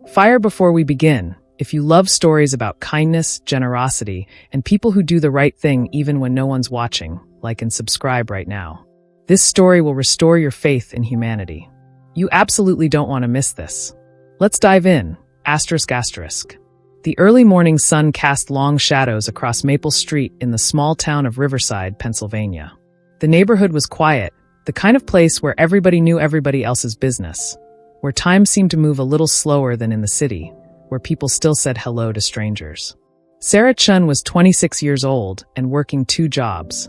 Fire before we begin. If you love stories about kindness, generosity, and people who do the right thing even when no one's watching, like and subscribe right now. This story will restore your faith in humanity. You absolutely don't want to miss this. Let's dive in. ****. The early morning sun cast long shadows across Maple Street in the small town of Riverside, Pennsylvania. The neighborhood was quiet, the kind of place where everybody knew everybody else's business, where time seemed to move a little slower than in the city, where people still said hello to strangers. Sarah Chun was 26 years old and working 2 jobs,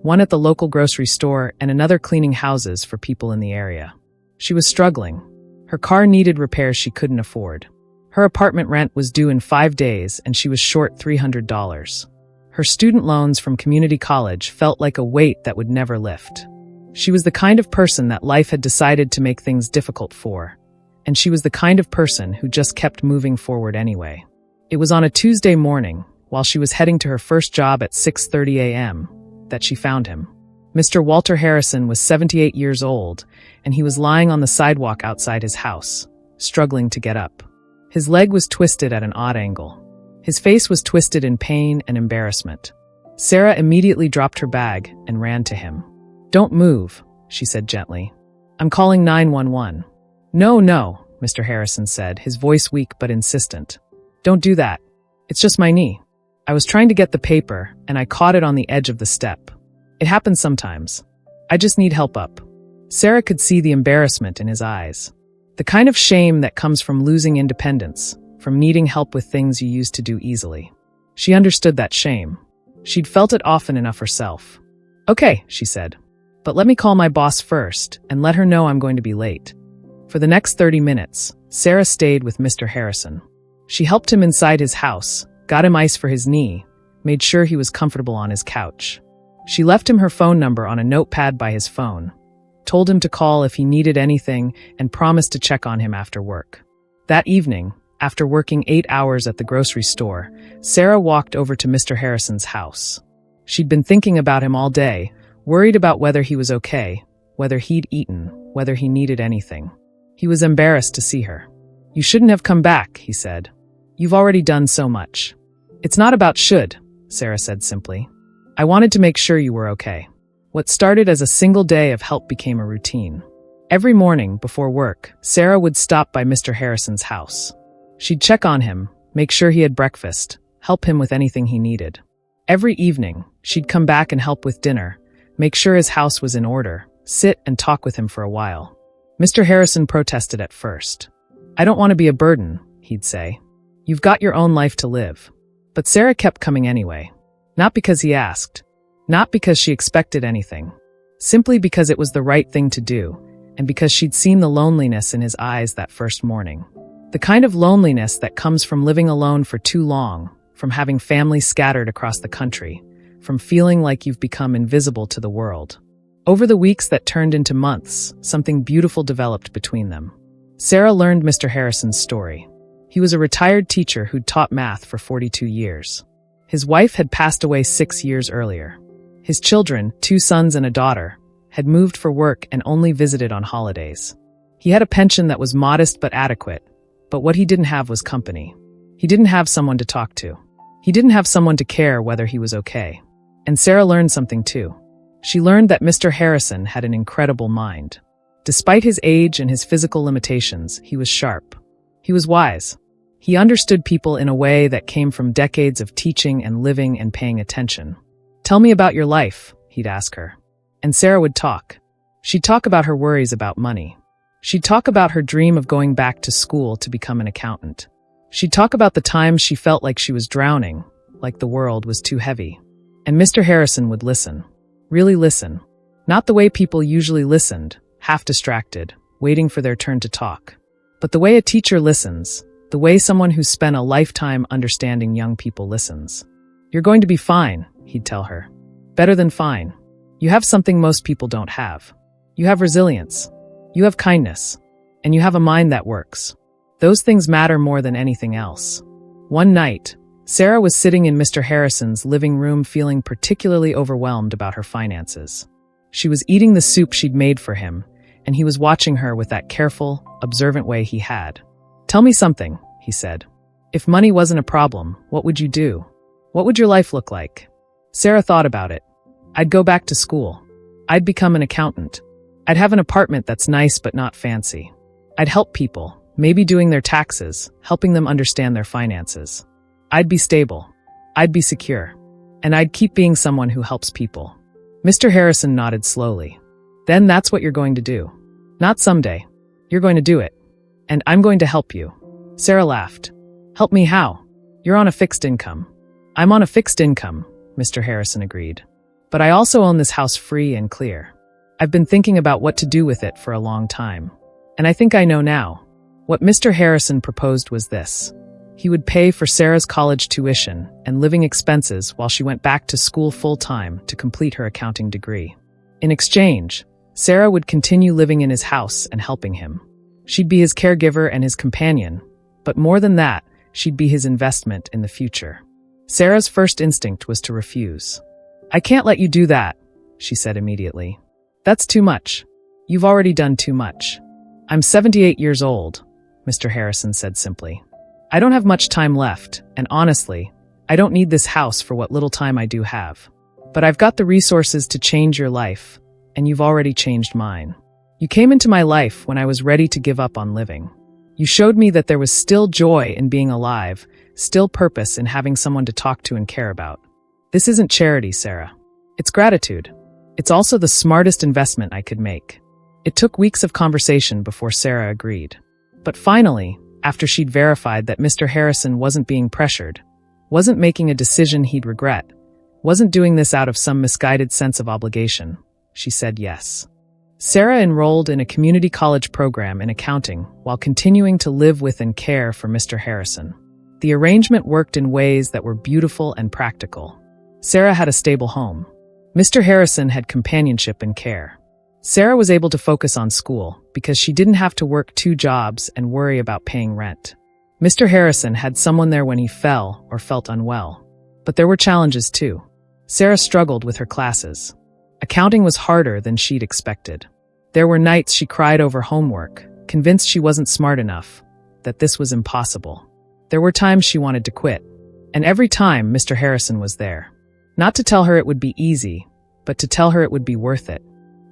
one at the local grocery store and another cleaning houses for people in the area. She was struggling. Her car needed repairs she couldn't afford. Her apartment rent was due in 5 days and she was short $300. Her student loans from community college felt like a weight that would never lift. She was the kind of person that life had decided to make things difficult for, and she was the kind of person who just kept moving forward anyway. It was on a Tuesday morning, while she was heading to her first job at 6:30 a.m., that she found him. Mr. Walter Harrison was 78 years old, and he was lying on the sidewalk outside his house, struggling to get up. His leg was twisted at an odd angle. His face was twisted in pain and embarrassment. Sarah immediately dropped her bag and ran to him. "Don't move," she said gently. "I'm calling 911. No, Mr. Harrison said, his voice weak but insistent. "Don't do that. It's just my knee. I was trying to get the paper, and I caught it on the edge of the step. It happens sometimes. I just need help up." Sarah could see the embarrassment in his eyes. The kind of shame that comes from losing independence, from needing help with things you used to do easily. She understood that shame. She'd felt it often enough herself. "Okay," she said. "But let me call my boss first and let her know I'm going to be late." For the next 30 minutes, Sarah stayed with Mr. Harrison. She helped him inside his house, got him ice for his knee, made sure he was comfortable on his couch. She left him her phone number on a notepad by his phone, told him to call if he needed anything, and promised to check on him after work. That evening, after working 8 hours at the grocery store, Sarah walked over to Mr. Harrison's house. She'd been thinking about him all day, worried about whether he was okay, whether he'd eaten, whether he needed anything. He was embarrassed to see her. "You shouldn't have come back," he said. "You've already done so much." "It's not about should," Sarah said simply. "I wanted to make sure you were okay." What started as a single day of help became a routine. Every morning, before work, Sarah would stop by Mr. Harrison's house. She'd check on him, make sure he had breakfast, help him with anything he needed. Every evening, she'd come back and help with dinner, make sure his house was in order, sit and talk with him for a while. Mr. Harrison protested at first. "I don't want to be a burden," he'd say. "You've got your own life to live." But Sarah kept coming anyway. Not because he asked, not because she expected anything, simply because it was the right thing to do, and because she'd seen the loneliness in his eyes that first morning. The kind of loneliness that comes from living alone for too long, from having family scattered across the country, from feeling like you've become invisible to the world. Over the weeks that turned into months, something beautiful developed between them. Sarah learned Mr. Harrison's story. He was a retired teacher who'd taught math for 42 years. His wife had passed away 6 years earlier. His children, 2 sons and a daughter, had moved for work and only visited on holidays. He had a pension that was modest but adequate, but what he didn't have was company. He didn't have someone to talk to. He didn't have someone to care whether he was okay. And Sarah learned something too. She learned that Mr. Harrison had an incredible mind. Despite his age and his physical limitations, he was sharp. He was wise. He understood people in a way that came from decades of teaching and living and paying attention. "Tell me about your life," he'd ask her. And Sarah would talk. She'd talk about her worries about money. She'd talk about her dream of going back to school to become an accountant. She'd talk about the times she felt like she was drowning, like the world was too heavy. And Mr. Harrison would listen. Really listen. Not the way people usually listened, half distracted, waiting for their turn to talk. But the way a teacher listens, the way someone who's spent a lifetime understanding young people listens. "You're going to be fine," he'd tell her. "Better than fine. You have something most people don't have. You have resilience. You have kindness. And you have a mind that works. Those things matter more than anything else." One night, Sarah was sitting in Mr. Harrison's living room feeling particularly overwhelmed about her finances. She was eating the soup she'd made for him, and he was watching her with that careful, observant way he had. Tell me something, he said. If money wasn't a problem, what would you do? What would your life look like? Sarah thought about it. I'd go back to school. I'd become an accountant. I'd have an apartment that's nice but not fancy. I'd help people, maybe doing their taxes, helping them understand their finances. I'd be stable. I'd be secure. And I'd keep being someone who helps people. Mr. Harrison nodded slowly. Then that's what you're going to do. Not someday. You're going to do it. And I'm going to help you. Sarah laughed. Help me how? You're on a fixed income. I'm on a fixed income, Mr. Harrison agreed. But I also own this house free and clear. I've been thinking about what to do with it for a long time. And I think I know now. What Mr. Harrison proposed was this. He would pay for Sarah's college tuition and living expenses while she went back to school full-time to complete her accounting degree. In exchange, Sarah would continue living in his house and helping him. She'd be his caregiver and his companion, but more than that, she'd be his investment in the future. Sarah's first instinct was to refuse. I can't let you do that, she said immediately. That's too much. You've already done too much. I'm 78 years old, Mr. Harrison said simply. I don't have much time left, and honestly, I don't need this house for what little time I do have. But I've got the resources to change your life, and you've already changed mine. You came into my life when I was ready to give up on living. You showed me that there was still joy in being alive, still purpose in having someone to talk to and care about. This isn't charity, Sarah. It's gratitude. It's also the smartest investment I could make. It took weeks of conversation before Sarah agreed. But finally, after she'd verified that Mr. Harrison wasn't being pressured, wasn't making a decision he'd regret, wasn't doing this out of some misguided sense of obligation, she said yes. Sarah enrolled in a community college program in accounting while continuing to live with and care for Mr. Harrison. The arrangement worked in ways that were beautiful and practical. Sarah had a stable home. Mr. Harrison had companionship and care. Sarah was able to focus on school because she didn't have to work 2 jobs and worry about paying rent. Mr. Harrison had someone there when he fell or felt unwell. But there were challenges too. Sarah struggled with her classes. Accounting was harder than she'd expected. There were nights she cried over homework, convinced she wasn't smart enough, that this was impossible. There were times she wanted to quit. And every time, Mr. Harrison was there. Not to tell her it would be easy, but to tell her it would be worth it.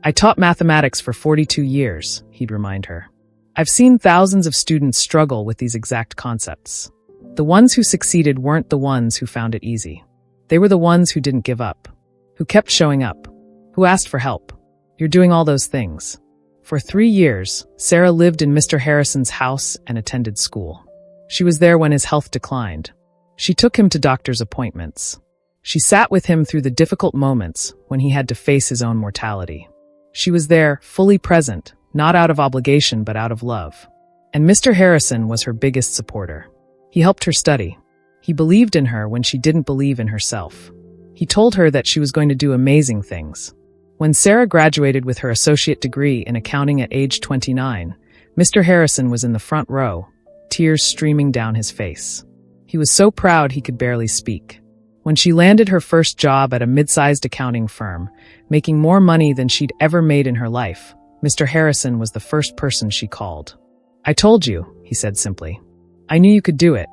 I taught mathematics for 42 years, he'd remind her. I've seen thousands of students struggle with these exact concepts. The ones who succeeded weren't the ones who found it easy. They were the ones who didn't give up, who kept showing up, who asked for help. You're doing all those things. For 3 years, Sarah lived in Mr. Harrison's house and attended school. She was there when his health declined. She took him to doctor's appointments. She sat with him through the difficult moments when he had to face his own mortality. She was there, fully present, not out of obligation but out of love. And Mr. Harrison was her biggest supporter. He helped her study. He believed in her when she didn't believe in herself. He told her that she was going to do amazing things. When Sarah graduated with her associate degree in accounting at age 29, Mr. Harrison was in the front row, tears streaming down his face. He was so proud he could barely speak. When she landed her first job at a mid-sized accounting firm, making more money than she'd ever made in her life, Mr. Harrison was the first person she called. I told you, he said simply. I knew you could do it.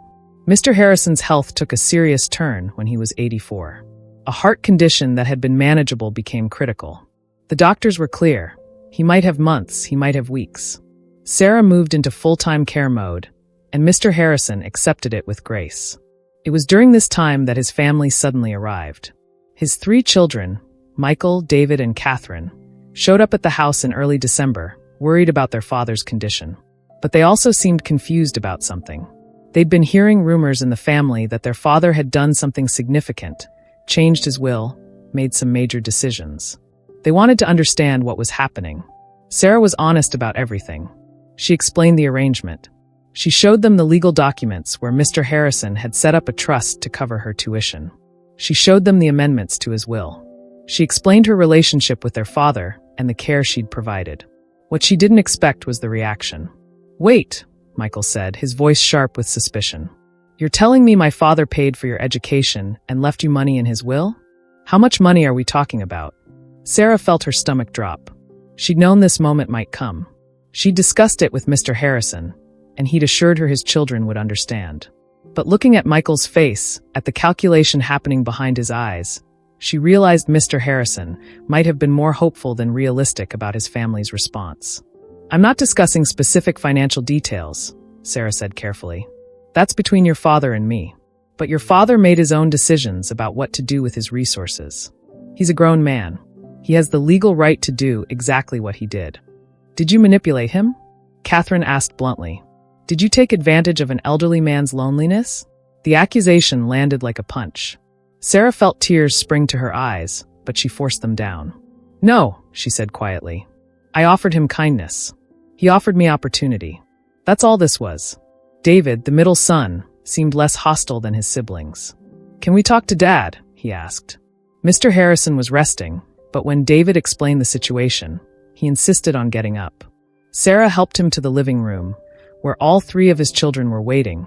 Mr. Harrison's health took a serious turn when he was 84. A heart condition that had been manageable became critical. The doctors were clear. He might have months, he might have weeks. Sarah moved into full-time care mode, and Mr. Harrison accepted it with grace. It was during this time that his family suddenly arrived. His 3 children, Michael, David, and Catherine, showed up at the house in early December, worried about their father's condition. But they also seemed confused about something. They'd been hearing rumors in the family that their father had done something significant, changed his will, made some major decisions. They wanted to understand what was happening. Sarah was honest about everything. She explained the arrangement. She showed them the legal documents where Mr. Harrison had set up a trust to cover her tuition. She showed them the amendments to his will. She explained her relationship with their father and the care she'd provided. What she didn't expect was the reaction. Wait, Michael said, his voice sharp with suspicion. You're telling me my father paid for your education and left you money in his will? How much money are we talking about? Sarah felt her stomach drop. She'd known this moment might come. She'd discussed it with Mr. Harrison, and he'd assured her his children would understand. But looking at Michael's face, at the calculation happening behind his eyes, she realized Mr. Harrison might have been more hopeful than realistic about his family's response. "I'm not discussing specific financial details," Sarah said carefully. "That's between your father and me. But your father made his own decisions about what to do with his resources. He's a grown man. He has the legal right to do exactly what he did." "Did you manipulate him?" Catherine asked bluntly. "Did you take advantage of an elderly man's loneliness?" The accusation landed like a punch. Sarah felt tears spring to her eyes, but she forced them down. "No," she said quietly. "I offered him kindness. He offered me opportunity. That's all this was." David, the middle son, seemed less hostile than his siblings. "Can we talk to Dad?" he asked. Mr. Harrison was resting, but when David explained the situation, he insisted on getting up. Sarah helped him to the living room, where all three of his children were waiting,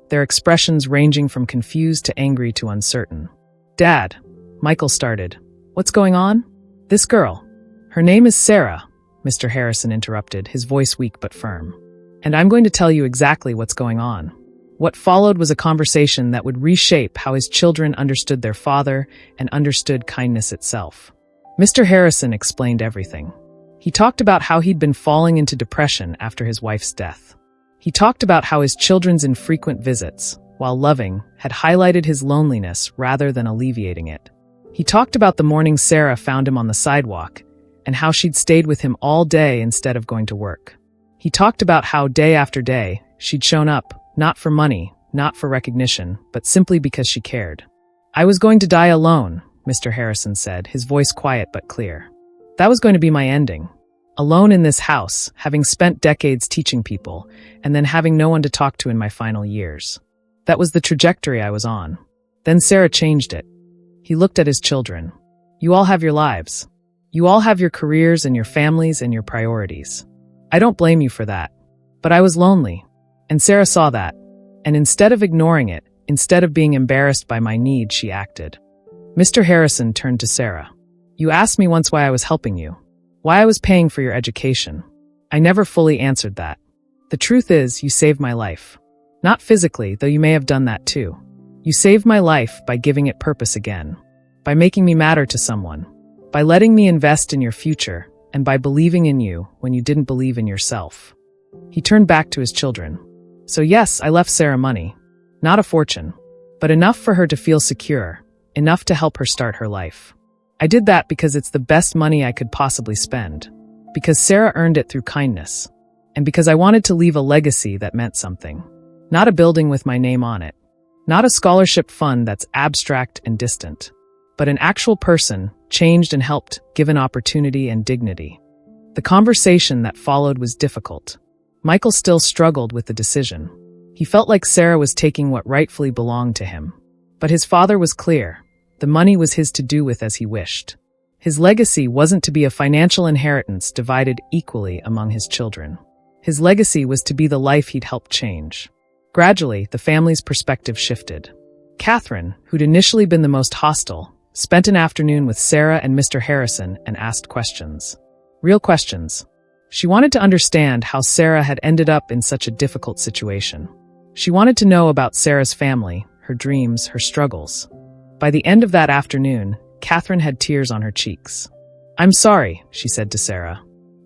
their expressions ranging from confused to angry to uncertain. "Dad," Michael started. "What's going on?" "This girl. Her name is Sarah," Mr. Harrison interrupted, his voice weak but firm. "And I'm going to tell you exactly what's going on." What followed was a conversation that would reshape how his children understood their father and understood kindness itself. Mr. Harrison explained everything. He talked about how he'd been falling into depression after his wife's death. He talked about how his children's infrequent visits, while loving, had highlighted his loneliness rather than alleviating it. He talked about the morning Sarah found him on the sidewalk and how she'd stayed with him all day instead of going to work. He talked about how day after day she'd shown up, not for money, not for recognition, but simply because she cared. "I was going to die alone," Mr. Harrison said, his voice quiet but clear. "That was going to be my ending. Alone in this house, having spent decades teaching people, and then having no one to talk to in my final years. That was the trajectory I was on. Then Sarah changed it." He looked at his children. "You all have your lives. You all have your careers and your families and your priorities. I don't blame you for that. But I was lonely. And Sarah saw that. And instead of ignoring it, instead of being embarrassed by my need, she acted." Mr. Harrison turned to Sarah. "You asked me once why I was helping you. Why I was paying for your education. I never fully answered that. The truth is, you saved my life. Not physically, though you may have done that too. You saved my life by giving it purpose again. By making me matter to someone. By letting me invest in your future, and by believing in you when you didn't believe in yourself." He turned back to his children. "So yes, I left Sarah money. Not a fortune. But enough for her to feel secure. Enough to help her start her life. I did that because it's the best money I could possibly spend. Because Sarah earned it through kindness. And because I wanted to leave a legacy that meant something. Not a building with my name on it. Not a scholarship fund that's abstract and distant. But an actual person, changed and helped, given opportunity and dignity." The conversation that followed was difficult. Michael still struggled with the decision. He felt like Sarah was taking what rightfully belonged to him. But his father was clear. The money was his to do with as he wished. His legacy wasn't to be a financial inheritance divided equally among his children. His legacy was to be the life he'd helped change. Gradually, the family's perspective shifted. Catherine, who'd initially been the most hostile, spent an afternoon with Sarah and Mr. Harrison and asked questions. Real questions. She wanted to understand how Sarah had ended up in such a difficult situation. She wanted to know about Sarah's family, her dreams, her struggles. By the end of that afternoon, Catherine had tears on her cheeks. "I'm sorry," she said to Sarah.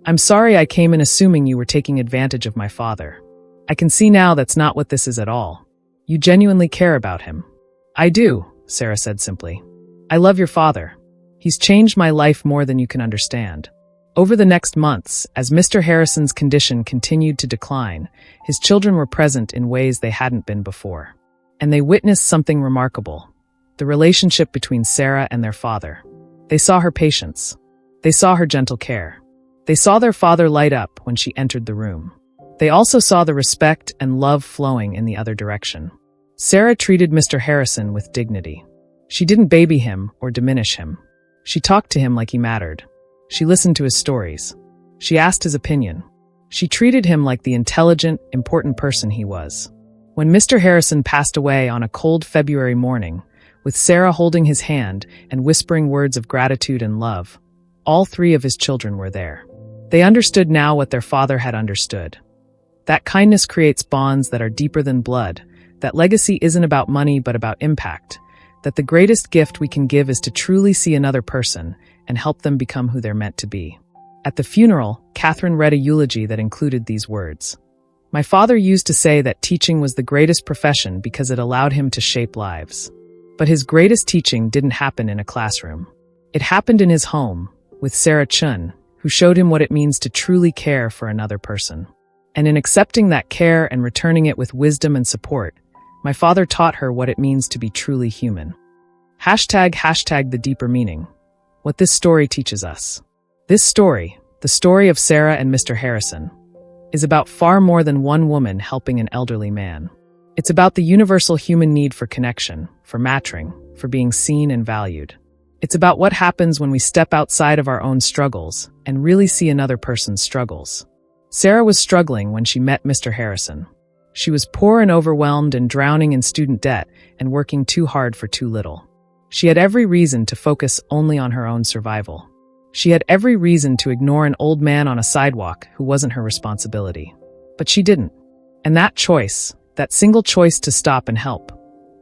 "I'm sorry I came in assuming you were taking advantage of my father. I can see now that's not what this is at all. You genuinely care about him." "I do," Sarah said simply. "I love your father. He's changed my life more than you can understand." Over the next months, as Mr. Harrison's condition continued to decline, his children were present in ways they hadn't been before. And they witnessed something remarkable. The relationship between Sarah and their father. They saw her patience. They saw her gentle care. They saw their father light up when she entered the room. They also saw the respect and love flowing in the other direction. Sarah treated Mr. Harrison with dignity. She didn't baby him or diminish him. She talked to him like he mattered. She listened to his stories. She asked his opinion. She treated him like the intelligent, important person he was. When Mr. Harrison passed away on a cold February morning, with Sarah holding his hand and whispering words of gratitude and love, all three of his children were there. They understood now what their father had understood. That kindness creates bonds that are deeper than blood. That legacy isn't about money but about impact. That the greatest gift we can give is to truly see another person and help them become who they're meant to be. At the funeral, Catherine read a eulogy that included these words. My father used to say that teaching was the greatest profession because it allowed him to shape lives. But his greatest teaching didn't happen in a classroom. It happened in his home, with Sarah Chun, who showed him what it means to truly care for another person. And in accepting that care and returning it with wisdom and support, my father taught her what it means to be truly human. #the deeper meaning. What this story teaches us. This story, the story of Sarah and Mr. Harrison, is about far more than one woman helping an elderly man. It's about the universal human need for connection, for matching, for being seen and valued. It's about what happens when we step outside of our own struggles and really see another person's struggles. Sarah was struggling when she met Mr. Harrison. She was poor and overwhelmed and drowning in student debt and working too hard for too little. She had every reason to focus only on her own survival. She had every reason to ignore an old man on a sidewalk who wasn't her responsibility. But she didn't. And that choice, that single choice to stop and help,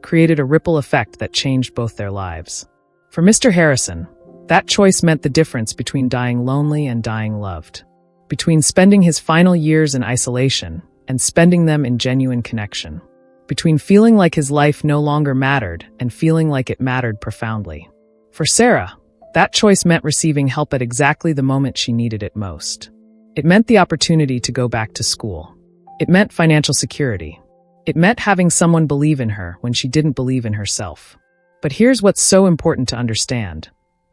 created a ripple effect that changed both their lives. For Mr. Harrison, that choice meant the difference between dying lonely and dying loved, between spending his final years in isolation and spending them in genuine connection, between feeling like his life no longer mattered and feeling like it mattered profoundly. For Sarah, that choice meant receiving help at exactly the moment she needed it most. It meant the opportunity to go back to school. It meant financial security. It meant having someone believe in her when she didn't believe in herself. But here's what's so important to understand.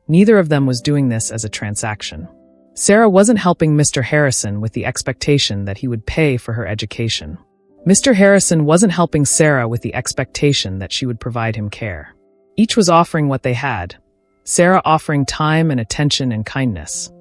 Neither of them was doing this as a transaction. Sarah wasn't helping Mr. Harrison with the expectation that he would pay for her education. Mr. Harrison wasn't helping Sarah with the expectation that she would provide him care. Each was offering what they had. Sarah offering time and attention and kindness.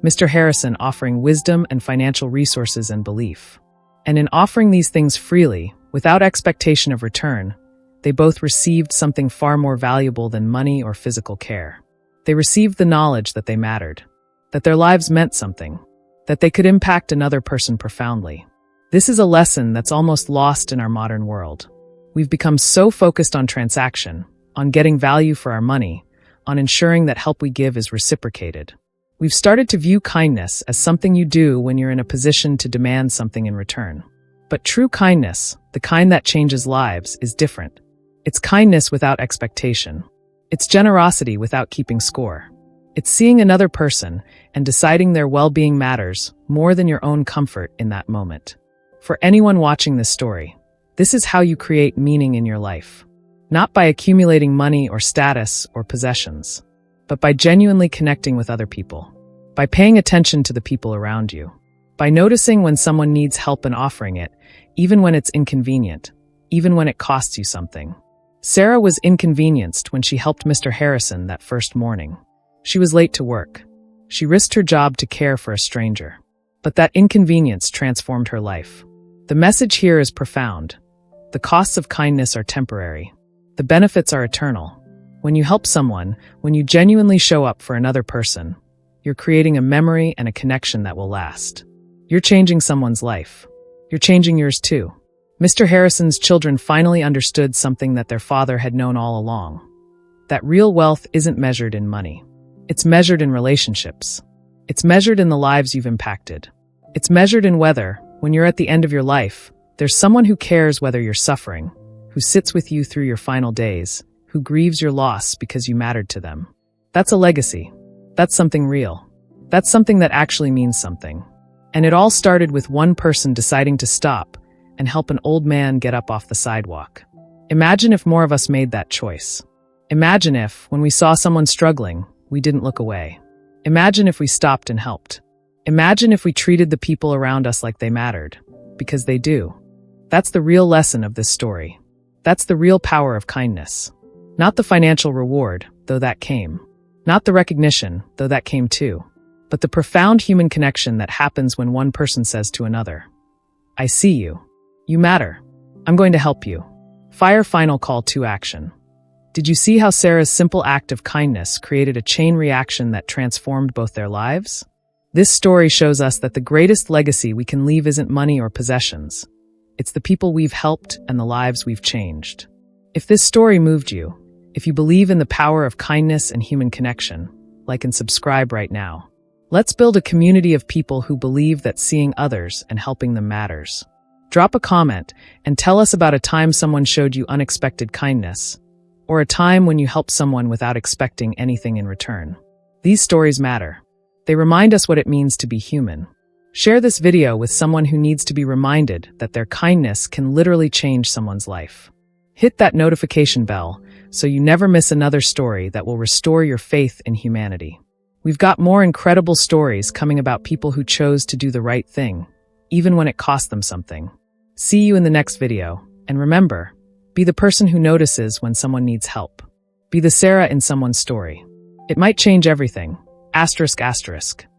Mr. Harrison offering wisdom and financial resources and belief. And in offering these things freely, without expectation of return, they both received something far more valuable than money or physical care. They received the knowledge that they mattered, that their lives meant something, that they could impact another person profoundly. This is a lesson that's almost lost in our modern world. We've become so focused on transaction, on getting value for our money, on ensuring that help we give is reciprocated. We've started to view kindness as something you do when you're in a position to demand something in return. But true kindness, the kind that changes lives, is different. It's kindness without expectation. It's generosity without keeping score. It's seeing another person and deciding their well-being matters more than your own comfort in that moment. For anyone watching this story, this is how you create meaning in your life. Not by accumulating money or status or possessions, but by genuinely connecting with other people, by paying attention to the people around you, by noticing when someone needs help and offering it, even when it's inconvenient, even when it costs you something. Sarah was inconvenienced when she helped Mr. Harrison that first morning. She was late to work. She risked her job to care for a stranger. But that inconvenience transformed her life. The message here is profound. The costs of kindness are temporary. The benefits are eternal. When you help someone, when you genuinely show up for another person, you're creating a memory and a connection that will last. You're changing someone's life. You're changing yours too. Mr. Harrison's children finally understood something that their father had known all along. That real wealth isn't measured in money. It's measured in relationships. It's measured in the lives you've impacted. It's measured in whether, when you're at the end of your life, there's someone who cares whether you're suffering, who sits with you through your final days, who grieves your loss because you mattered to them. That's a legacy. That's something real. That's something that actually means something. And it all started with one person deciding to stop and help an old man get up off the sidewalk. Imagine if more of us made that choice. Imagine if, when we saw someone struggling, we didn't look away. Imagine if we stopped and helped. Imagine if we treated the people around us like they mattered, because they do. That's the real lesson of this story. That's the real power of kindness. Not the financial reward, though that came. Not the recognition, though that came too. But the profound human connection that happens when one person says to another, I see you. You matter. I'm going to help you. Final call to action. Did you see how Sarah's simple act of kindness created a chain reaction that transformed both their lives? This story shows us that the greatest legacy we can leave isn't money or possessions. It's the people we've helped and the lives we've changed. If this story moved you, if you believe in the power of kindness and human connection, like and subscribe right now. Let's build a community of people who believe that seeing others and helping them matters. Drop a comment and tell us about a time someone showed you unexpected kindness, or a time when you helped someone without expecting anything in return. These stories matter. They remind us what it means to be human. Share this video with someone who needs to be reminded that their kindness can literally change someone's life. Hit that notification bell so you never miss another story that will restore your faith in humanity. We've got more incredible stories coming about people who chose to do the right thing, even when it cost them something. See you in the next video, and remember, be the person who notices when someone needs help. Be the Sarah in someone's story. It might change everything. ***.